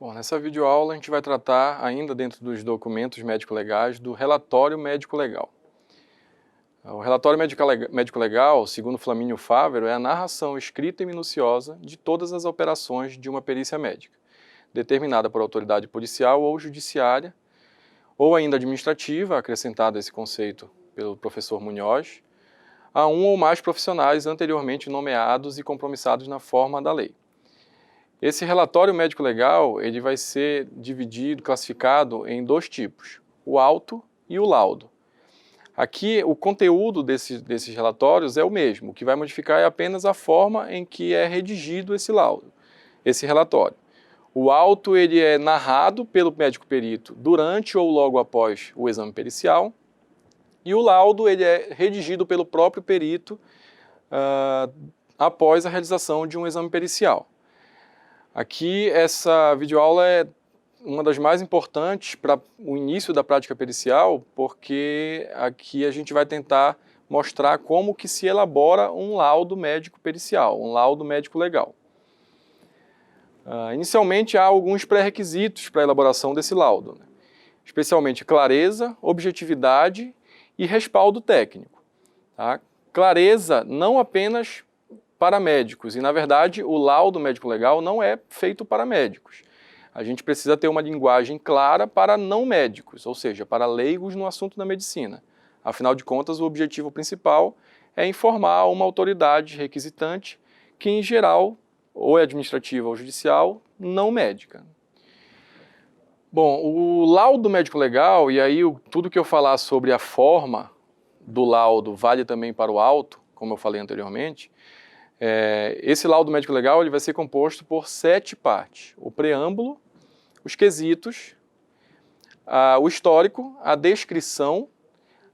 Bom, nessa videoaula a gente vai tratar, ainda dentro dos documentos médico-legais, do relatório médico-legal. O relatório médico-legal, segundo Flamínio Fávero, é a narração escrita e minuciosa de todas as operações de uma perícia médica, determinada por autoridade policial ou judiciária, ou ainda administrativa, acrescentado esse conceito pelo professor Munhoz, a um ou mais profissionais anteriormente nomeados e compromissados na forma da lei. Esse relatório médico-legal ele vai ser dividido, classificado em dois tipos, o auto e o laudo. Aqui, o conteúdo desses relatórios é o mesmo, o que vai modificar é apenas a forma em que é redigido esse laudo, esse relatório. O auto ele é narrado pelo médico perito durante ou logo após o exame pericial, e o laudo ele é redigido pelo próprio perito após a realização de um exame pericial. Aqui, essa videoaula é uma das mais importantes para o início da prática pericial, porque aqui a gente vai tentar mostrar como que se elabora um laudo médico pericial, um laudo médico legal. Inicialmente, há alguns pré-requisitos para a elaboração desse laudo, né? Especialmente clareza, objetividade e respaldo técnico. Tá? Clareza não apenas para médicos, e na verdade o laudo médico-legal não é feito para médicos. A gente precisa ter uma linguagem clara para não médicos, ou seja, para leigos no assunto da medicina. Afinal de contas, o objetivo principal é informar uma autoridade requisitante que, em geral, ou é administrativa ou judicial, não médica. Bom, o laudo médico-legal, e aí tudo que eu falar sobre a forma do laudo vale também para o auto, como eu falei anteriormente. Esse laudo médico-legal ele vai ser composto por 7 partes. O preâmbulo, os quesitos, o histórico, a descrição,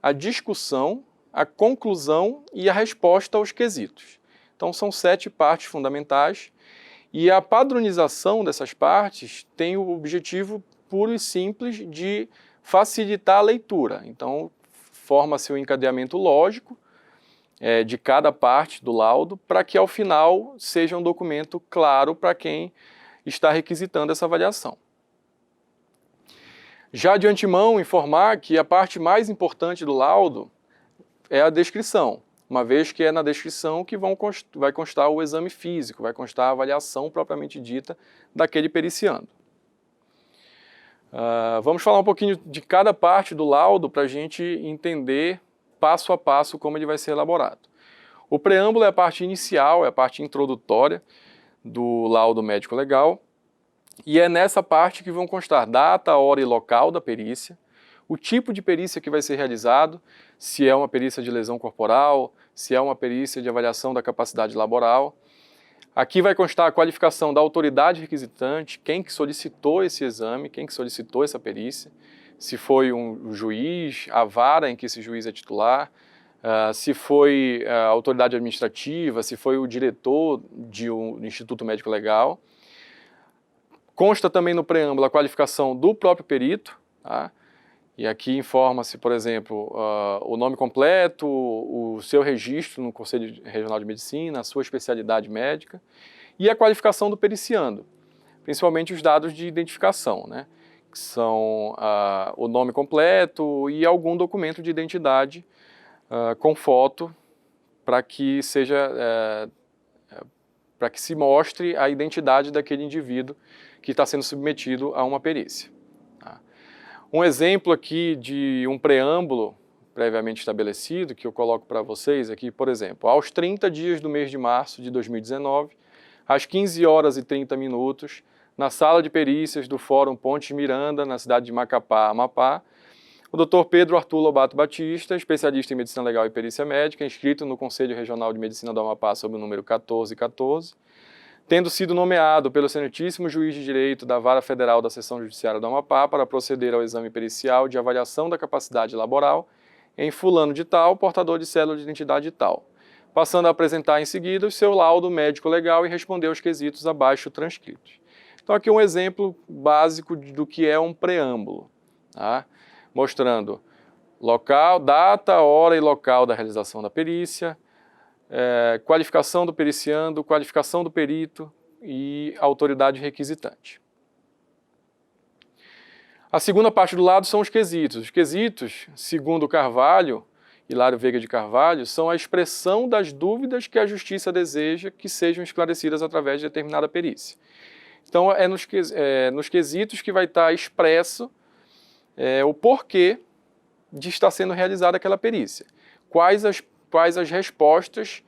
a discussão, a conclusão e a resposta aos quesitos. Então são 7 partes fundamentais e a padronização dessas partes tem o objetivo puro e simples de facilitar a leitura. Então forma-se um encadeamento lógico de cada parte do laudo, para que ao final seja um documento claro para quem está requisitando essa avaliação. Já de antemão, informar que a parte mais importante do laudo é a descrição, uma vez que é na descrição que vai constar o exame físico, vai constar a avaliação propriamente dita daquele periciando. Vamos falar um pouquinho de cada parte do laudo para a gente entender passo a passo como ele vai ser elaborado. O preâmbulo é a parte inicial, é a parte introdutória do laudo médico-legal, e é nessa parte que vão constar data, hora e local da perícia, o tipo de perícia que vai ser realizado, se é uma perícia de lesão corporal, se é uma perícia de avaliação da capacidade laboral. Aqui vai constar a qualificação da autoridade requisitante, quem que solicitou esse exame, quem que solicitou essa perícia, se foi um juiz, a vara em que esse juiz é titular, se foi a autoridade administrativa, se foi o diretor do Instituto Médico Legal. Consta também no preâmbulo a qualificação do próprio perito, tá? E aqui informa-se, por exemplo, o nome completo, o seu registro no Conselho Regional de Medicina, a sua especialidade médica, e a qualificação do periciando, principalmente os dados de identificação, né? Que são o nome completo e algum documento de identidade com foto para que se mostre a identidade daquele indivíduo que está sendo submetido a uma perícia. Tá? Um exemplo aqui de um preâmbulo previamente estabelecido, que eu coloco para vocês aqui, por exemplo, aos 30 dias do mês de março de 2019, às 15 horas e 30 minutos, na sala de perícias do Fórum Pontes Miranda, na cidade de Macapá, Amapá, o Dr. Pedro Arthur Lobato Batista, especialista em Medicina Legal e Perícia Médica, inscrito no Conselho Regional de Medicina do Amapá sob o número 1414, tendo sido nomeado pelo Excelentíssimo Juiz de Direito da Vara Federal da Seção Judiciária do Amapá para proceder ao exame pericial de avaliação da capacidade laboral em fulano de tal, portador de cédula de identidade tal, passando a apresentar em seguida o seu laudo médico-legal e responder aos quesitos abaixo transcritos. Então aqui um exemplo básico do que é um preâmbulo, tá? Mostrando local, data, hora e local da realização da perícia, qualificação do periciando, qualificação do perito e autoridade requisitante. A segunda parte do laudo são os quesitos. Os quesitos, segundo Carvalho, Hilário Veiga de Carvalho, são a expressão das dúvidas que a justiça deseja que sejam esclarecidas através de determinada perícia. Então, é nos quesitos que vai estar expresso o porquê de estar sendo realizada aquela perícia. Quais as respostas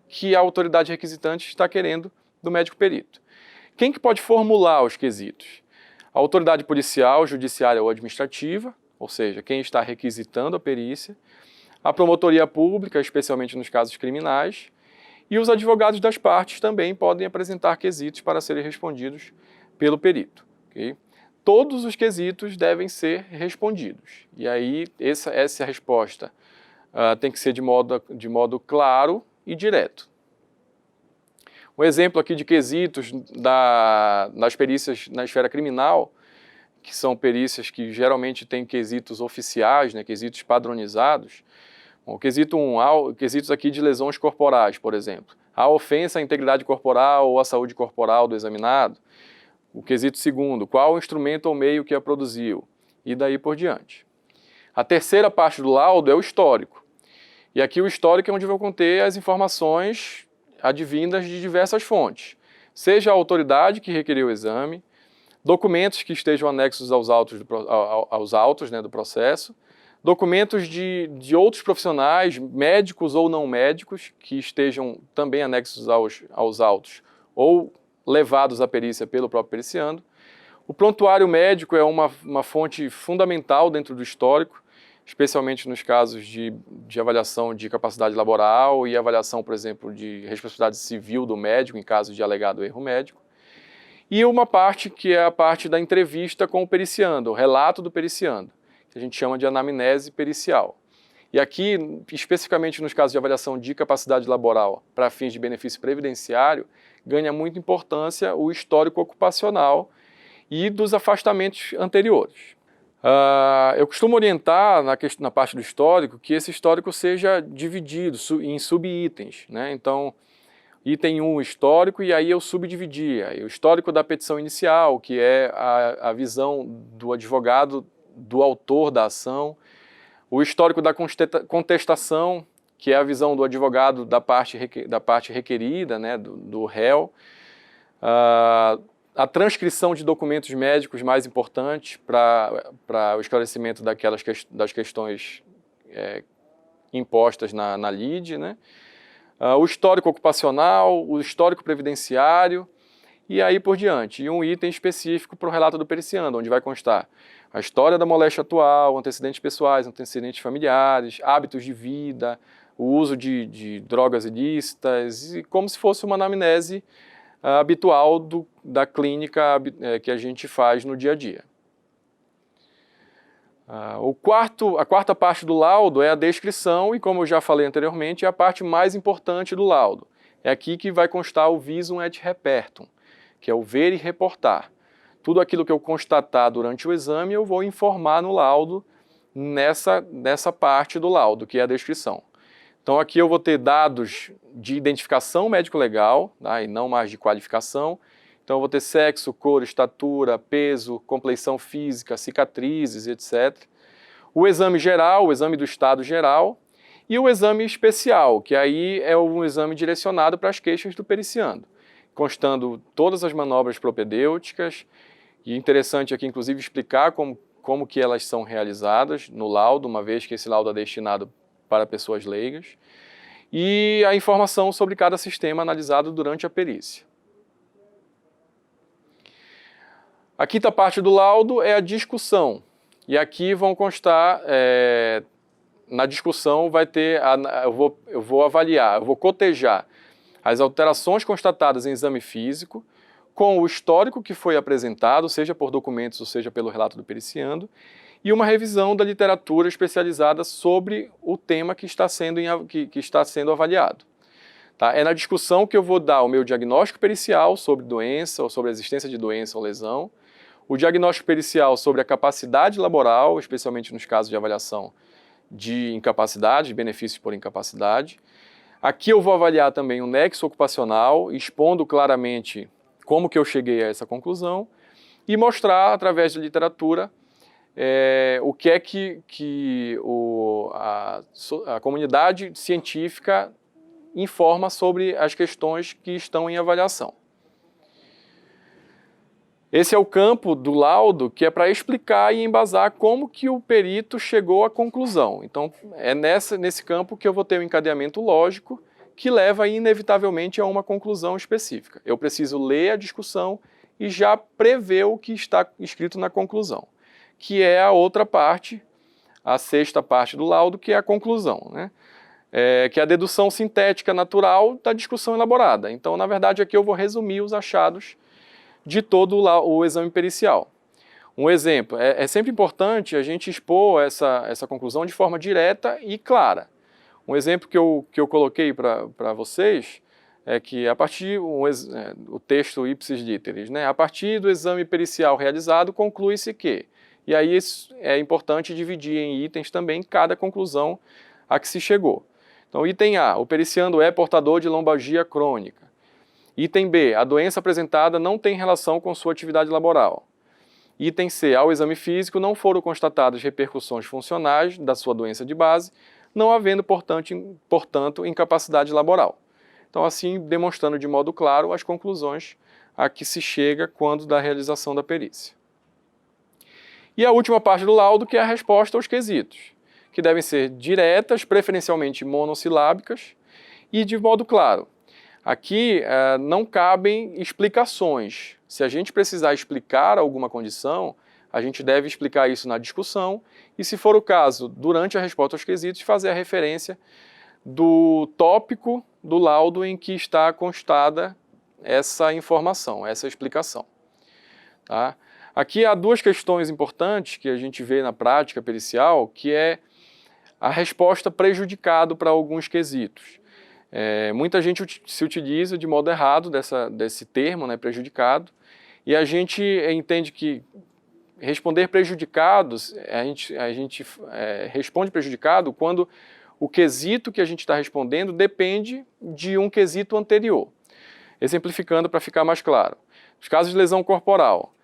que a autoridade requisitante está querendo do médico perito. Quem que pode formular os quesitos? A autoridade policial, judiciária ou administrativa, ou seja, quem está requisitando a perícia, a promotoria pública, especialmente nos casos criminais, e os advogados das partes também podem apresentar quesitos para serem respondidos pelo perito. Okay? Todos os quesitos devem ser respondidos. E aí, essa resposta tem que ser de modo claro e direto. Um exemplo aqui de quesitos das perícias na esfera criminal, que são perícias que geralmente têm quesitos oficiais, né, quesitos padronizados. Bom, quesito 1, quesitos aqui de lesões corporais, por exemplo. A ofensa à integridade corporal ou à saúde corporal do examinado. O quesito 2, qual o instrumento ou meio que a produziu? E daí por diante. A terceira parte do laudo é o histórico. E aqui o histórico é onde eu vou conter as informações advindas de diversas fontes. Seja a autoridade que requeriu o exame, documentos que estejam anexos aos autos, né, do processo, documentos de outros profissionais, médicos ou não médicos, que estejam também anexos aos autos ou levados à perícia pelo próprio periciando. O prontuário médico é uma fonte fundamental dentro do histórico, especialmente nos casos de avaliação de capacidade laboral e avaliação, por exemplo, de responsabilidade civil do médico em caso de alegado erro médico. E uma parte que é a parte da entrevista com o periciando, o relato do periciando, que a gente chama de anamnese pericial. E aqui, especificamente nos casos de avaliação de capacidade laboral para fins de benefício previdenciário, ganha muita importância o histórico ocupacional e dos afastamentos anteriores. Eu costumo orientar na parte do histórico que esse histórico seja dividido em subitens, né? Então, item 1, histórico, e aí eu subdividia. O histórico da petição inicial, que é a visão do advogado, do autor da ação. O histórico da contestação, que é a visão do advogado da parte requerida, né, do réu. A transcrição de documentos médicos mais importantes para o esclarecimento das questões impostas na lide, né? O histórico ocupacional, o histórico previdenciário e aí por diante. E um item específico para o relato do periciando, onde vai constar a história da moléstia atual, antecedentes pessoais, antecedentes familiares, hábitos de vida, o uso de drogas ilícitas, e como se fosse uma anamnese habitual da clínica que a gente faz no dia a dia. A quarta parte do laudo é a descrição e, como eu já falei anteriormente, é a parte mais importante do laudo. É aqui que vai constar o visum et repertum, que é o ver e reportar. Tudo aquilo que eu constatar durante o exame eu vou informar no laudo nessa parte do laudo, que é a descrição. Então aqui eu vou ter dados de identificação médico-legal, tá, e não mais de qualificação. Então eu vou ter sexo, cor, estatura, peso, compleição física, cicatrizes, etc. O exame geral, o exame do estado geral, e o exame especial, que aí é um exame direcionado para as queixas do periciando, constando todas as manobras propedêuticas, e interessante aqui inclusive explicar como que elas são realizadas no laudo, uma vez que esse laudo é destinado para pessoas leigas, e a informação sobre cada sistema analisado durante a perícia. A quinta parte do laudo é a discussão, e aqui vão constar, na discussão vai ter, eu vou avaliar, eu vou cotejar as alterações constatadas em exame físico com o histórico que foi apresentado, seja por documentos ou seja pelo relato do periciando, e uma revisão da literatura especializada sobre o tema que está sendo avaliado. Tá? É na discussão que eu vou dar o meu diagnóstico pericial sobre doença ou sobre a existência de doença ou lesão, o diagnóstico pericial sobre a capacidade laboral, especialmente nos casos de avaliação de incapacidade, de benefícios por incapacidade. Aqui eu vou avaliar também o nexo ocupacional, expondo claramente como que eu cheguei a essa conclusão e mostrar, através da literatura, o que é que a comunidade científica informa sobre as questões que estão em avaliação. Esse é o campo do laudo que é para explicar e embasar como que o perito chegou à conclusão. Então, é nesse campo que eu vou ter um encadeamento lógico que leva inevitavelmente a uma conclusão específica. Eu preciso ler a discussão e já prever o que está escrito na conclusão, que é a outra parte, a sexta parte do laudo, que é a conclusão, né? Que é a dedução sintética natural da discussão elaborada. Então, na verdade, aqui eu vou resumir os achados de todo o exame pericial. Um exemplo, é sempre importante a gente expor essa conclusão de forma direta e clara. Um exemplo que eu coloquei para vocês é que a partir o texto ipsis literis, né? A partir do exame pericial realizado, conclui-se que, e aí é importante dividir em itens também cada conclusão a que se chegou. Então, item A, o periciando é portador de lombalgia crônica. Item B, a doença apresentada não tem relação com sua atividade laboral. Item C, ao exame físico não foram constatadas repercussões funcionais da sua doença de base, não havendo, portanto, incapacidade laboral. Então, assim, demonstrando de modo claro as conclusões a que se chega quando da realização da perícia. E a última parte do laudo, que é a resposta aos quesitos, que devem ser diretas, preferencialmente monossilábicas e de modo claro. Aqui não cabem explicações. Se a gente precisar explicar alguma condição, a gente deve explicar isso na discussão e, se for o caso, durante a resposta aos quesitos, fazer a referência do tópico do laudo em que está constada essa informação, essa explicação. Tá? Aqui há duas questões importantes que a gente vê na prática pericial, que é a resposta prejudicado para alguns quesitos. Muita gente se utiliza de modo errado desse termo, né, prejudicado, e a gente entende que responder prejudicados, a gente responde prejudicado quando o quesito que a gente está respondendo depende de um quesito anterior. Exemplificando para ficar mais claro. Os casos de lesão corporal.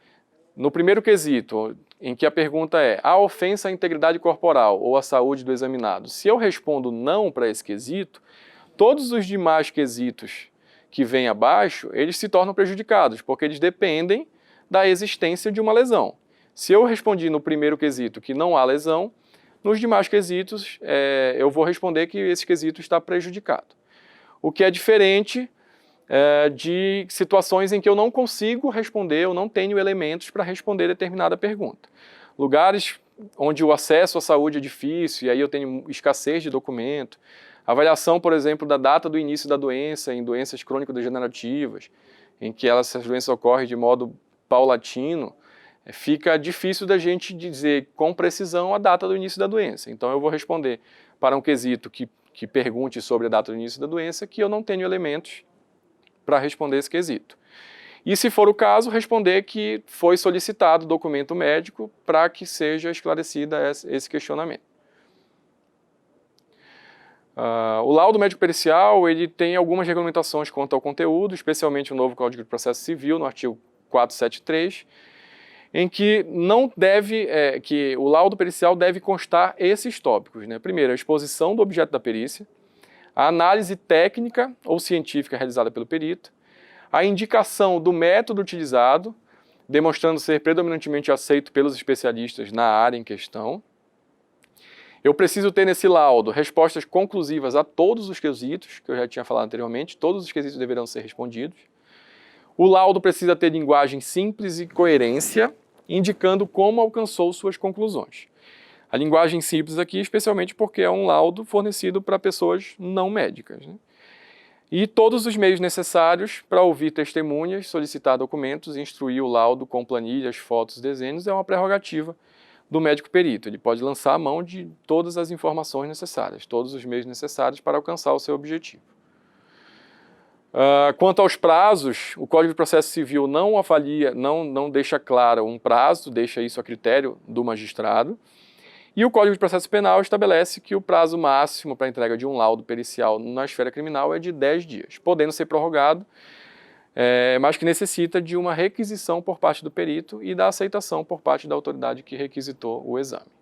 No primeiro quesito, em que a pergunta é a ofensa à integridade corporal ou à saúde do examinado, se eu respondo não para esse quesito, todos os demais quesitos que vêm abaixo, eles se tornam prejudicados, porque eles dependem da existência de uma lesão. Se eu respondi no primeiro quesito que não há lesão, nos demais quesitos eu vou responder que esse quesito está prejudicado. O que é diferente de situações em que eu não consigo responder, eu não tenho elementos para responder determinada pergunta. Lugares onde o acesso à saúde é difícil, e aí eu tenho escassez de documento, avaliação, por exemplo, da data do início da doença em doenças crônico-degenerativas, em que essas doenças ocorrem de modo paulatino, fica difícil da gente dizer com precisão a data do início da doença. Então eu vou responder para um quesito que pergunte sobre a data do início da doença, que eu não tenho elementos para responder esse quesito. E, se for o caso, responder que foi solicitado documento médico para que seja esclarecida esse questionamento. O laudo médico pericial ele tem algumas regulamentações quanto ao conteúdo, especialmente o novo Código de Processo Civil, no artigo 473, em que que o laudo pericial deve constar esses tópicos, né? Primeiro, a exposição do objeto da perícia, a análise técnica ou científica realizada pelo perito, a indicação do método utilizado, demonstrando ser predominantemente aceito pelos especialistas na área em questão. Eu preciso ter nesse laudo respostas conclusivas a todos os quesitos, que eu já tinha falado anteriormente, todos os quesitos deverão ser respondidos. O laudo precisa ter linguagem simples e coerência, indicando como alcançou suas conclusões. A linguagem simples aqui, especialmente porque é um laudo fornecido para pessoas não médicas, né? E todos os meios necessários para ouvir testemunhas, solicitar documentos e instruir o laudo com planilhas, fotos, desenhos é uma prerrogativa do médico perito. Ele pode lançar a mão de todas as informações necessárias, todos os meios necessários para alcançar o seu objetivo. Quanto aos prazos, o Código de Processo Civil não avalia, não deixa claro um prazo, deixa isso a critério do magistrado. E o Código de Processo Penal estabelece que o prazo máximo para a entrega de um laudo pericial na esfera criminal é de 10 dias, podendo ser prorrogado mas que necessita de uma requisição por parte do perito e da aceitação por parte da autoridade que requisitou o exame.